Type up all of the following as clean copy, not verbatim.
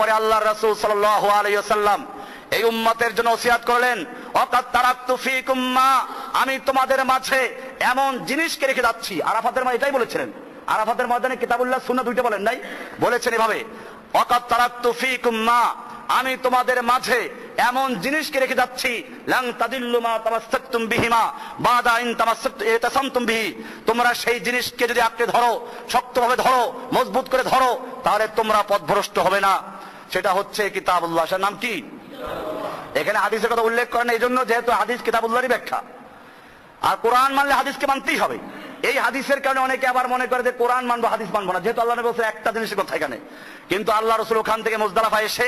এরপরে আল্লাহর রাসূল সাল্লাল্লাহু আলাইহি ওয়াসাল্লাম এই উম্মতের জন্য ওসিয়াত করলেন, ওয়াকাদ তারাকতু ফীকুম মা, আমি তোমাদের মাঝে এমন জিনিসকে রেখে যাচ্ছি। আরাফাতের মাঝে এটাই বলেছিলেন, আরাফাতের ময়দানে কিতাবুল্লাহ সুন্নাহ দুইটা বলেন নাই, বলেছেন এভাবে, ওয়াকাদ তারাকতু ফীকুম মা, আমি তোমাদের মাঝে এমন জিনিসকে রেখে যাচ্ছি, লাং তাদিল্লু মা তামাসসাকতুম বিহিমা বাদা ইন তামাসসাকতুম বিহি, তোমরা সেই জিনিসকে যদি আঁকড়ে ধরো, শক্তভাবে ধরো, মজবুত করে ধরো, তাহলে তোমরা পথভ্রষ্ট হবে না। সেটা হচ্ছে কিতাবুল্লাহ। সেটার নাম কি? এখানে হাদিসের কথা উল্লেখ করেন এই জন্য, যেহেতু হাদিস কিতাবুল্লাহরই ব্যাখ্যা, আর কোরআন মানলে হাদিসকে মানতেই হবে। এই হাদিসের কারণে অনেকে আবার মনে করে যে কোরআন মানবো হাদিস মানবো না, যেহেতু আল্লাহ নবী বলছেন একটা জিনিসের কথা এখানে। কিন্তু আল্লাহ রাসূল ওখান থেকে মুজদালিফা এসে,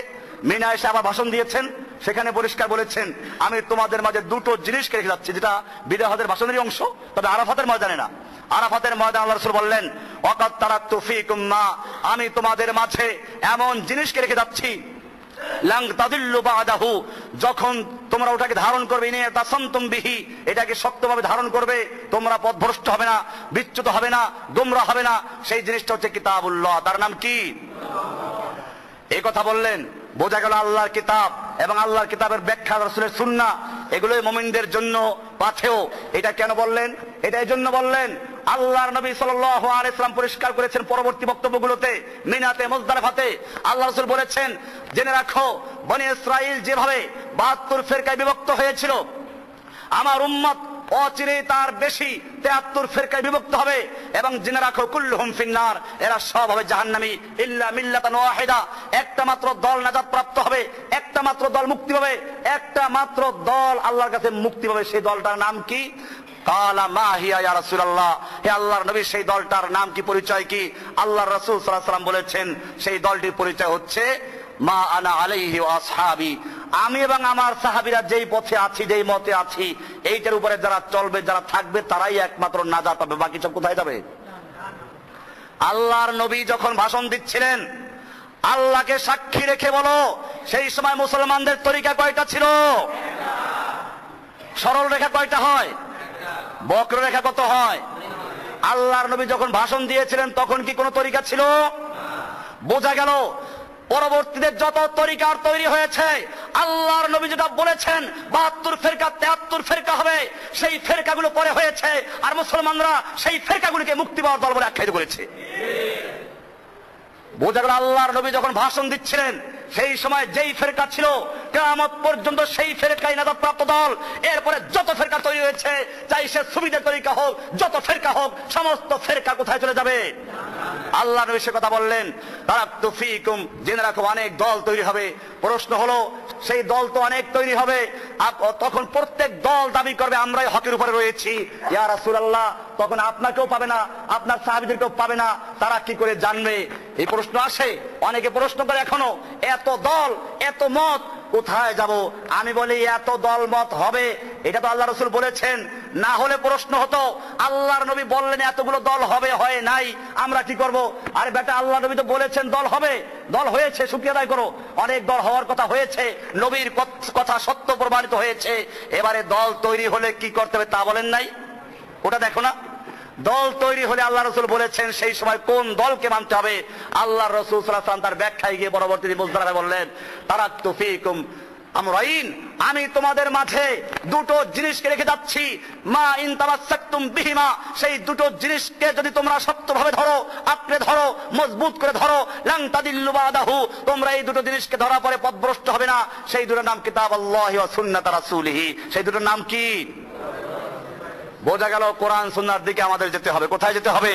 মিনা এসে আবার ভাষণ দিয়েছেন, সেখানে পরিষ্কার বলেছেন, আমি তোমাদের মাঝে দুটো জিনিসকে রেখে যাচ্ছি, যেটা বিদায় হজের ভাষণেরই অংশ, তবে আরাফাতের ময়দানে না। আরাফাতের ময়দানে আল্লাহ রাসূল বললেন, ওয়াকাদ তারাকতু ফীকুম মা, আমি তোমাদের মাঝে এমন জিনিসকে রেখে যাচ্ছি, লাং তাদিল্লু বাদাহু, যখন তোমরা ওটাকে ধারণ করবে, ইন তাসামতুম বিহি, এটাকে শক্তভাবে ধারণ করবে, তোমরা পথভ্রষ্ট হবে না, বিচ্যুত হবে না, গোমরাহ হবে না। সেই জিনিসটা হচ্ছে কিতাবুল্লাহ। তার নাম কি? এই কথা বললেন, বোঝা গেল আল্লাহর কিতাব এবং আল্লাহর কিতাবের ব্যাখ্যা, রাসূলের সুন্নাহ, এগুলোই মুমিনদের জন্য পাথেয়। এটা কেন বললেন? এটা এই জন্য বললেন, আল্লাহর নবী সাল্লাল্লাহু আলাইহি ওয়াসাল্লাম পরিষ্কার করেছেন পরবর্তী বক্তব্যগুলোতে, মিনাতে, মুজদালিফাতে। আল্লাহ রাসূল বলেছেন, জেনে রাখো, বনি ইসরাইল যেভাবে 72 ফেরকায় বিভক্ত হয়েছিল, আমার উম্মত অচিরেই তার বেশি 73 ফেরকায় বিভক্ত হবে, এবং জেনে রাখো, কুল্লুহুম ফিন্নার, এরা সব হবে জাহান্নামী, ইল্লা মিল্লাতান ওয়াহিদা, একটা মাত্র দল নাজাত প্রাপ্ত হবে, একটা মাত্র দল মুক্তি পাবে, একটা মাত্র দল আল্লাহর কাছে মুক্তি পাবে। সেই দলটার নাম কি? কালা মা হিয়া ইয়া রাসূলুল্লাহ, হে আল্লাহর নবী, সেই দলটার নাম কি, পরিচয় কি? আল্লাহর রাসূল সাল্লাল্লাহু আলাইহি ওয়াসাল্লাম বলেছেন, সেই দলটির পরিচয় হচ্ছে মা আনা আলাইহি ওয়া আসহাবি, আমি এবং আমার সাহাবীরা যেই পথে আছি, যেই মতে আছি, এইটার উপরে যারা চলবে, যারা থাকবে, তারাই একমাত্র নাজাত পাবে। বাকি সব কোথায় যাবে? আল্লাহর নবী যখন ভাষণ দিচ্ছিলেন, আল্লাহকে সাক্ষী রেখে বলো, সেই সময় মুসলমানদের তরিকা কয়টা ছিল? সরল রেখা কয়টা হয়? বক্ররেখা কত হয়? আল্লাহর নবী যখন ভাষণ দিয়েছিলেন তখন কি কোনো তরিকা ছিল? বোঝা গেল পরবর্তীতে যত তরিকার তৈরি হয়েছে, আল্লাহর নবী যেটা বলেছেন 72 ফেরকা 73 ফেরকা হবে, সেই ফেরকাগুলো পরে হয়েছে, আর মুসলমানরা সেই ফেরকাগুলিকে মুক্তি পাওয়ার দল বলে আখ্যায়িত করেছে। বোঝা গেল আল্লাহর নবী যখন ভাষণ দিচ্ছিলেন, সেই সময় যেই ফেরকা ছিল, কিয়ামত পর্যন্ত সেই ফেরকাই নাজাত প্রাপ্ত দল। এরপরে যত ফেরকা তৈরি হয়েছে, চাই সে সুবিধা তরিকা হোক, যত ফেরকা হোক, সমস্ত ফেরকা কোথায় চলে যাবে? আল্লাহ নবী সে কথা বললেন, তারাকতু ফীকুম, জেনে রাখো অনেক দল তৈরি হবে। প্রশ্ন হলো, সেই দল তো অনেক তৈরি হবে, তখন প্রত্যেক দল দাবি করবে আমরাই হকের উপরে রয়েছি। ইয়া রাসূলুল্লাহ, তখন আপনাকেও পাবে না, আপনার সাহাবীদেরকেও পাবে না, তারা কি করে জানবে? এই প্রশ্ন আসে, অনেকে প্রশ্ন করে এখনো, এত দল, এত মত, কোথায় যাব? আমি বলি, এত দল মত হবে, এটা তো আল্লাহ রাসূল বলেছেন। না হলে প্রশ্ন হতো, আল্লাহর নবী বললেন এতগুলো দল হবে, হয় নাই, আমরা কি করব? আরে বেটা, আল্লাহ নবী তো বলেছেন দল হবে, দল হয়েছে, শুকরিয়া আদায় করো। অনেক দল হওয়ার কথা হয়েছে, নবীর কথা সত্য প্রমাণিত হয়েছে। এবারে দল তৈরি হলে কি করতে হবে তা বলেন নাই? ওটা দেখো না। দল তৈরি হলে আল্লাহ রাসূল বলেছেন সেই সময় কোন দলকে মানতে হবে। আল্লাহ রাসূল সাল্লাল্লাহু আলাইহি ওয়াসাল্লাম তার ব্যাখ্যায় গিয়ে পরবর্তীতে মুজদালিফায় বললেন, তারাকতু ফীকুম আমরাইন, আমি তোমাদের মাঝে দুটো জিনিসকে রেখে যাচ্ছি, মা ইন তামাসসাকতুম বিহিমা, সেই দুটো জিনিসকে যদি তোমরা শক্তভাবে ধরো, আঁকড়ে ধরো, মজবুত করে ধরো, লাং তাদিল্লু বাদাহু, তোমরা এই দুটো জিনিসকে ধরা পরে পথভ্রষ্ট হবে না। সেই দুটোর নাম কিতাবুল্লাহি ওয়া সুন্নাত রাসূলিহি। সেই দুটোর নাম কি? বোঝা গেল কোরআন সুন্নাহর দিকে আমাদের যেতে হবে। কোথায় যেতে হবে?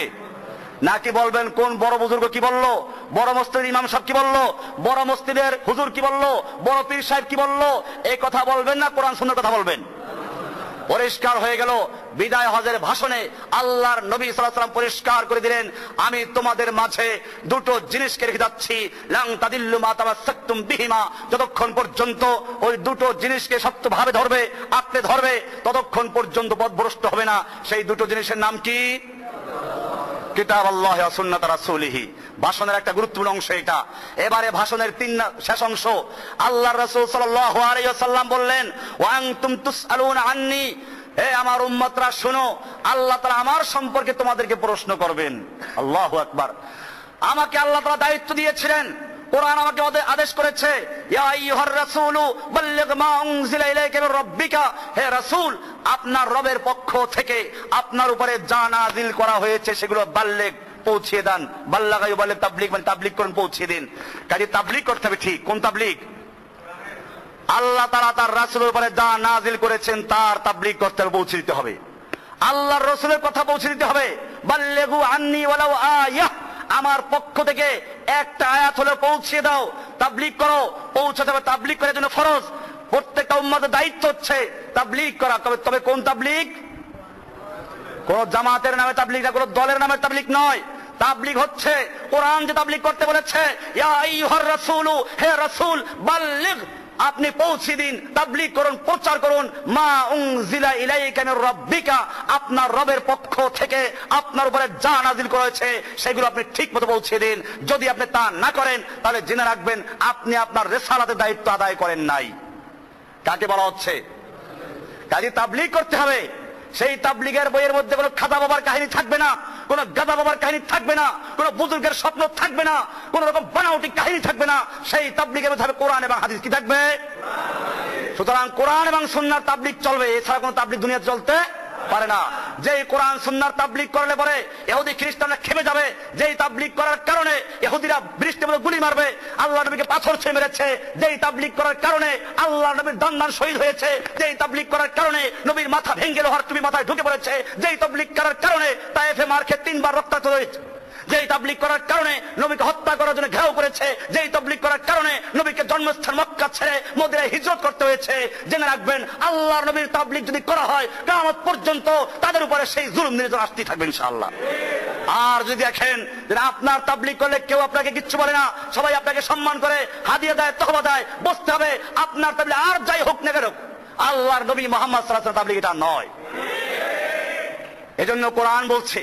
নাকি বলবেন কোন বড় বুজুর্গ কি বললো, বড় মসজিদের ইমাম সাহেব কি বললো, বড় মসজিদের হুজুর কি বললো, বড় পীর সাহেব কি বললো, এই কথা বলবেন না, কোরআন সুন্নাহর কথা বলবেন? পরিষ্কার হয়ে গেল বিদায় হজের ভাষণে আল্লাহর নবী সাল্লাল্লাহু আলাইহি ওয়াসাল্লাম পরিষ্কার করে দিলেন, আমি তোমাদের মাঝে দুটো জিনিসকে রেখে যাচ্ছি, লাং তাদিল্লু মা তামাসসাকতুম বিহিমা, যতক্ষণ পর্যন্ত ওই দুটো জিনিসকে শক্তভাবে ধরবে, আঁকড়ে ধরবে, ততক্ষণ পর্যন্ত পথভ্রষ্ট হবে না। সেই দুটো জিনিসের নাম কি? কিতাবুল্লাহি ওয়া সুন্নাত রাসূলিহি। ভাষণের একটা গুরুত্বপূর্ণ অংশ এটা। এবারে ভাষণের শেষ অংশ, আল্লাহর রাসূল সাল্লাল্লাহু আলাইহি ওয়াসাল্লাম বললেন, ওয়া আনতুম তুসআলুনা আন্নী, হে আমার উম্মতরা শোনো, আল্লাহ তাআলা আমার সম্পর্কে তোমাদেরকে প্রশ্ন করবেন। আল্লাহু আকবার। আমাকে আল্লাহ তাআলা দায়িত্ব দিয়েছিলেন কোরআন আমাকে আদেশ করেছে, ইয়া আইয়ুহার রাসূলু বাল্লিগ মা উনজিলা ইলাইকা মির রাব্বিকা, হে রাসূল আপনার রবের পক্ষ থেকে আপনার উপরে যা নাযিল করা হয়েছে সেগুলো বাল্লিগ পৌঁছিয়ে দেন। বাল্লাগা ইউবাল্লিগ, তাবলীগ মানে তাবলীগ করুন, পৌঁছিয়ে দিন। কাজে তাবলীগ করতে হবে। ঠিক কোন তাবলীগ? আল্লাহ তাআলা তার রাসূলের উপরে যা নাযিল করেছেন তার তাবলীগ করতে হবে, পৌঁছে দিতে হবে। আল্লাহর রাসূলের কথা পৌঁছে দিতে হবে। বাল্লিগু আন্নী ওয়ালাউ আয়াহ, আমার পক্ষ থেকে একটা আয়াত হলে পৌঁছে দাও, তাবলীগ করো, পৌঁছাতে হবে। তাবলীগ করার জন্য ফরজ, প্রত্যেকটা উম্মতের দায়িত্ব হচ্ছে তাবলীগ করা। তবে কোন তাবলীগ? কোন জামাতের নামে তাবলীগ না, কোন দলের নামে তাবলীগ নয়। তাবলীগ হচ্ছে কোরআন যে তাবলীগ করতে বলেছে, ইয়া আইয়ুহার রাসূলু, হে রাসূল বাল্লিগ, আপনি পৌঁছে দিন, তাবলীগ করুন, প্রচার করুন, মা উনজিলা ইলাইকা মির রাব্বিকা, আপনার রবের পক্ষ থেকে আপনার উপরে যা নাযিল করেছে সেগুলো আপনি ঠিক মতো পৌঁছে দিন। যদি আপনি তা না করেন তাহলে জেনে রাখবেন আপনি আপনার রিসালাতের দায়িত্ব আদায় করেন নাই। কাকে বলা হচ্ছে? কাজে তাবলীগ করতে হবে। সেই তাবলীগের বইয়ের মধ্যে কোনো খাদা বাবার কাহিনী থাকবে না, কোন গাদা বাবার কাহিনী থাকবে না, কোন বুজুর্গের স্বপ্ন থাকবে না, কোন রকম বানাওটি কাহিনী থাকবে না। সেই তাবলীগের মধ্যে হবে কোরআন এবং হাদিস। কি থাকবে? সুতরাং কোরআন এবং সুন্নাহর তাবলীগ চলবে, এছাড়া কোন তাবলীগ দুনিয়াতে চলতে পারে না। যেই কোরআন সুন্নাহর তাবলীগ করলে পরে ইহুদি খ্রিস্টানরা খেপে যাবে, যেই তাবলীগ করার কারণে ইহুদিরা বৃষ্টির মতো গুলি মারবে, আল্লাহ নবীকে পাথর ছুঁয়ে মেরেছে, যেই তাবলীগ করার কারণে আল্লাহ নবীর দান শহীদ হয়েছে, যেই তাবলীগ করার কারণে নবীর মাথা ভেঙে লোহার টুপি মাথায় ঢুকে পড়েছে, যেই তাবলীগ করার কারণে তায়েফে মার খেয়ে 3 বার রক্তাক্ত হয়েছে, যেই তাবলীগ করার কারণে নবীকে হত্যা করার জন্য ঘেরাও করেছে, যেই তাবলীগ করার কারণে নবীকে জন্মস্থান মক্কা ছেড়ে মদিনায় হিজরত করতে হয়েছে। জেনে রাখবেন আল্লাহর নবীর তাবলীগ যদি করা হয় কিয়ামত পর্যন্ত তাদের উপরে সেই জুলুম নির্যাতন আসতেই থাকবে ইনশাআল্লাহ। আর যদি দেখেন যে আপনার তাবলীগ করলে কেউ আপনাকে কিচ্ছু বলে না, সবাই আপনাকে সম্মান করে, হাদিয়া দেয়, তহবা দেয়, বুঝতে হবে আপনার তাবলীগ আর যাই হোক না কেন আল্লাহর নবী মুহাম্মদ সাল্লাল্লাহু আলাইহি ওয়াসাল্লাম তাবলীগ এটা নয়। এজন্য কোরআন বলছে,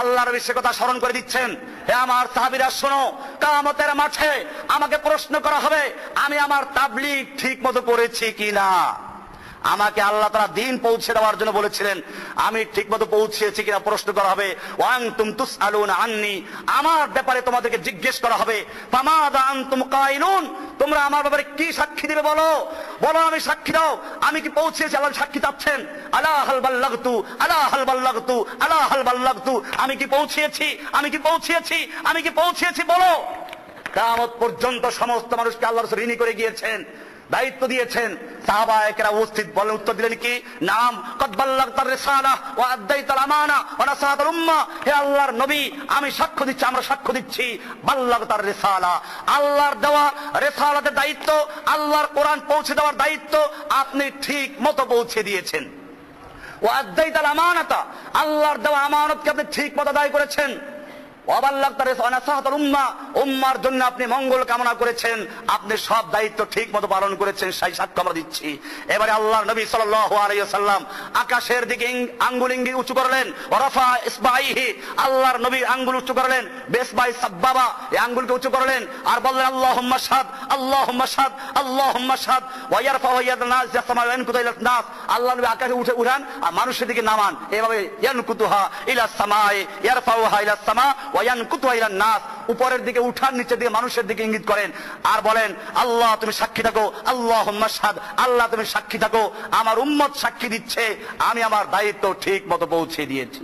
আল্লাহর নবী সে কথা স্মরণ করে দিচ্ছেন, হে আমার সাহাবীরা শোনো, কিয়ামতের মাঠে আমাকে প্রশ্ন করা হবে আমি আমার তাবলীগ ঠিক মতো করেছি কিনা। আমাকে আল্লাহ তাআলা দ্বীন পৌঁছে দেওয়ার জন্য বলেছিলেন, আমি ঠিক মতো পৌঁছেছি কিনা প্রশ্ন করা হবে। ওয়া আনতুম তুসআলুনা আন্নী, আমার ব্যাপারে তোমাদেরকে জিজ্ঞেস করা হবে। ফামাযা আনতুম কাইলুন, তোমরা আমার ব্যাপারে কি সাক্ষী দিবে বলো, বলো আমি সাক্ষী দাও, আমি কি পৌঁছেছি। আল্লাহ সাক্ষী চাচ্ছেন, আলা হাল বাল্লাগতু, আলা হাল বাল্লাগতু, আলা হাল বাল্লাগতু, আমি কি পৌঁছেছি, আমি কি পৌঁছেছি, আমি কি পৌঁছেছি বলো। কিয়ামত পর্যন্ত সমস্ত মানুষকে আল্লাহর রাসূল ঋণী করে গিয়েছেন, দায়িত্ব দিয়েছেন। সাহাবায়ে কেরাম উপস্থিত বলেন, উত্তর দিলেন কি? নাম কদ বাল্লাগতার রিসালাহ ওয়া আদাইতাল আমানা ওয়া নাসাহাতাল উম্মাহ, হে আল্লাহর নবী আমি সাক্ষ্য দিচ্ছি, আমরা সাক্ষ্য দিচ্ছি বাল্লাগতার রিসালাহ, আল্লাহর দেওয়া রিসালাতের দায়িত্ব, আল্লাহর কোরআন পৌঁছে দেওয়ার দায়িত্ব আপনি ঠিক মতো পৌঁছে দিয়েছেন। ওয়া আদাইতাল আমানাতা, আল্লাহর দেওয়া আমানতকে আপনি ঠিক মতো আদায় করেছেন। উম্মার জন্য আপনি মঙ্গল কামনা করেছেন, আপনি সব দায়িত্ব ঠিক মতো পালন করেছেন, সেই সাক্ষ্য আমরা দিচ্ছি। এবারে আল্লাহর নবী সাল্লাল্লাহু আলাইহি ওয়াসাল্লাম আকাশের দিকে আঙ্গুল ইঙ্গিত উঁচু করলেন, ওয়ারাফা ইসবাইহি, আল্লাহর নবী আঙ্গুল উঁচু করলেন, বেসবাই সাব্বাবা, এই আঙ্গুলকে উঁচু করলেন আর বললেন আল্লাহুম্মা শাহাদ, আল্লাহুম্মা শাহাদ, আল্লাহুম্মা শাহাদ, ওয়া ইয়ারফা ইয়াদান নাস ইয়াসমা ইয়ানকুতু ইলা নাস, আল্লাহ নবী আকাশে উঠান আর মানুষের দিকে নামান, এভাবে ইয়ানকুতুহা ইলা সামায়ে ইয়ারফাউহা ইলা সামা নাস, উপরের দিকে উঠান, নিচের দিকে মানুষের দিকে ইঙ্গিত করেন আর বলেন আল্লাহ তুমি সাক্ষী থাকো, আল্লাহুম্মা শাহাদ, আল্লাহ তুমি সাক্ষী থাকো, আমার উম্মত সাক্ষী দিচ্ছে আমি আমার দায়িত্ব ঠিক মতো পৌঁছে দিয়েছি।